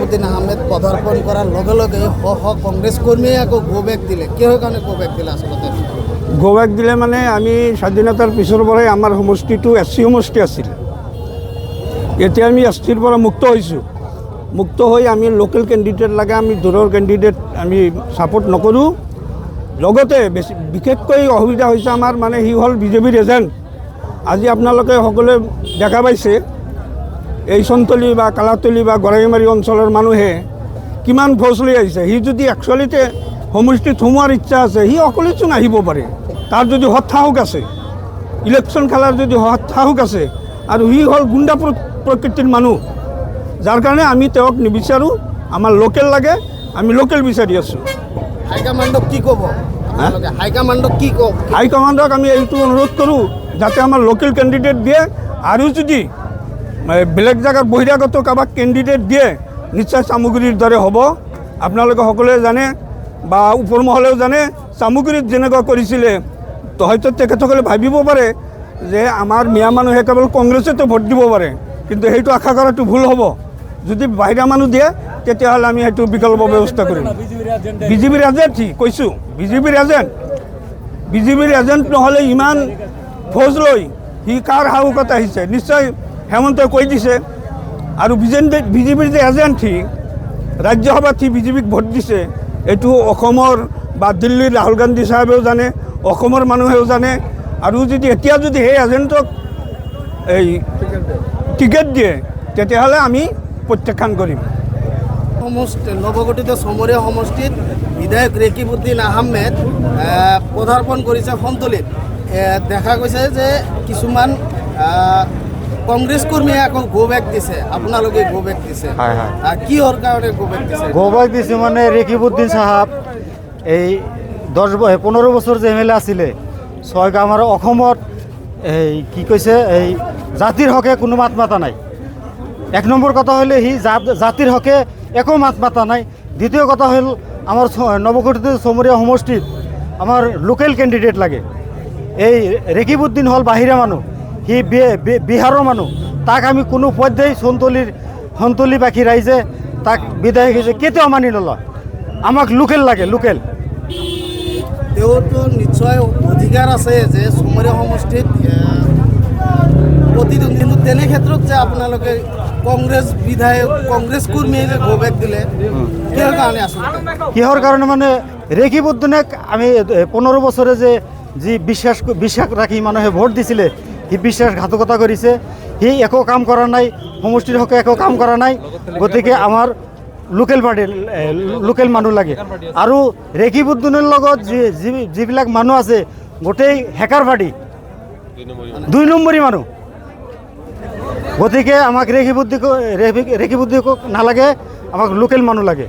ৰেকিবউদ্দিন আহমেদ পদাৰ্পণ কৰাৰ লগে লগে কংগ্ৰেস কৰ্মী আকৌ গো বেক দিলে কিহৰ কাৰণে গো বেক দিলে আচলতে গোৱাক দিলে মানে আমি স্বাধীনতাৰ পিছৰ পৰাই আমাৰ সমষ্টিটো SC সমষ্টি আছিল। এতিয়া আমি SCৰ পৰা মুক্ত হৈছোঁ। মুক্ত হৈ আমি লোকেল কেণ্ডিডেট লাগে, আমি দূৰৰ কেণ্ডিডেট আমি ছাপোৰ্ট নকৰোঁ। লগতে বিশেষকৈ অসুবিধা হৈছে আমাৰ মানে সি হ'ল বিজেপিৰ এজেণ্ট। আজি আপোনালোকে সকলোৱে দেখা পাইছে এই চনতলী বা কালাতলী বা গৰাইমাৰী অঞ্চলৰ মানুহে কিমান ফৌজ লৈ আহিছে। সি যদি একচুৱেলিতে সমষ্টিত সোমোৱাৰ ইচ্ছা আছে সি অকলেচোন আহিব পাৰে। তাৰ যদি সৎ সাহস আছে, ইলেকশ্যন খেলাৰ যদি সৎ সাহস আছে, আৰু সি হ'ল গুণ্ডা প্ৰকৃতিৰ মানুহ, যাৰ কাৰণে আমি তেওঁক নিবিচাৰোঁ। আমাৰ লোকেল লাগে, আমি লোকেল বিচাৰি আছোঁ। হাইকমাণ্ডক কি ক'ব? হাইকমাণ্ডক কি ক'ব? হাইকমাণ্ডক আমি এইটো অনুৰোধ কৰোঁ যাতে আমাৰ লোকেল কেণ্ডিডেট দিয়ে, আৰু যদি বেলেগ জেগাত বহিৰাগত কাৰোবাক কেণ্ডিডেট দিয়ে নিশ্চয় চামগুৰিৰ দৰে হ'ব। আপোনালোকে সকলোৱে জানে বা ওপৰ মহলেও জানে চামগুৰিত যেনেকুৱা কৰিছিলে, তো হয়তো তেখেতসকলে ভাবিব পাৰে যে আমাৰ মিয়া মানুহে কেৱল কংগ্ৰেছতে ভোট দিব পাৰে, কিন্তু সেইটো আশা কৰাটো ভুল হ'ব। যদি বাহিৰা মানুহ দিয়ে তেতিয়াহ'লে আমি সেইটো বিকল্প ব্যৱস্থা কৰিম। বিজেপিৰ এজেণ্ট সি, কৈছোঁ বিজেপিৰ এজেণ্ট নহ'লে ইমান ফৌজ লৈ সি কাৰ সাহসত আহিছে? নিশ্চয় হেমন্তই কৈ দিছে। আৰু বিজেপিৰ যে এজেণ্ট সি, ৰাজ্যসভাত সি বিজেপিক ভোট দিছে, এইটো অসমৰ বা দিল্লীৰ ৰাহুল গান্ধী চাহাবেও জানে, অসমৰ মানুহেও জানে। আৰু যদি এতিয়া যদি সেই এজেণ্টক এই টিকেট দিয়ে তেতিয়াহ'লে আমি প্ৰত্যাখ্যান কৰিম। নৱগঠিত চমৰীয়া সমষ্টিত বিধায়ক ৰেকিবউদ্দিন আহমেদ পদাৰ্পণ কৰিছে সন্তলীত। দেখা গৈছে যে কিছুমান কংগ্ৰেছ কৰ্মীয়ে আকৌ গো বেক দিছে, আপোনালোকে গো বেক দিছে, কিহৰ কাৰণে গো বেক দিছে? গো বেক দিছে মানে ৰেকিবউদ্দিন চাহাব এই 15 বছৰ যে MLA আছিলে, আমাৰ অসমত এই কি কৈছে, এই জাতিৰ হকে কোনো মাত মাতা নাই। 1 নম্বৰ কথা হ'লে সি জাতিৰ হকে একো মাত মাতা নাই। দ্বিতীয় কথা হ'ল আমাৰ নৱগঠিত চমৰীয়া সমষ্টিত আমাৰ লোকেল কেণ্ডিডেট লাগে। এই ৰেকিবউদ্দিন হ'ল বাহিৰা মানুহ, সি বিহাৰৰ মানুহ, তাক আমি কোনো পধ্যেই সন্তলীবাসী ৰাইজে তাক বিধায়ক হিচাপে কেতিয়াও মানি নলয়। আমাক লোকেল লাগে, লোকেল। তেওঁতো নিশ্চয় অধিকাৰ আছে যে চমৰীয়া সমষ্টিত প্ৰতিদ্বন্দ্বী, তেনে ক্ষেত্ৰত যে আপোনালোকে কংগ্ৰেছ বিধায়ক কংগ্ৰেছ কৰ্মীয়ে যে গো বেক দিলে কিহৰ কাৰণে আচলতে? কিহৰ কাৰণে মানে ৰেকিবউদ্দিনক আমি 15 বছৰে যে যি বিশ্বাস ৰাখি মানুহে ভোট দিছিলে, সি বিশ্বাসঘাতকতা কৰিছে। সি একো কাম কৰা নাই, সমষ্টিৰ হকে একো কাম কৰা নাই। গতিকে আমাৰ লোকেল পাৰ্টি, লোকেল মানুহ লাগে। আৰু ৰেকিবউদ্দিনৰ লগত যিবিলাক মানুহ আছে গোটেই হেকাৰ পাৰ্টি, 2 নম্বৰী মানুহ। গতিকে আমাক ৰেকিবউদ্দিনক নালাগে, আমাক লোকেল মানুহ লাগে।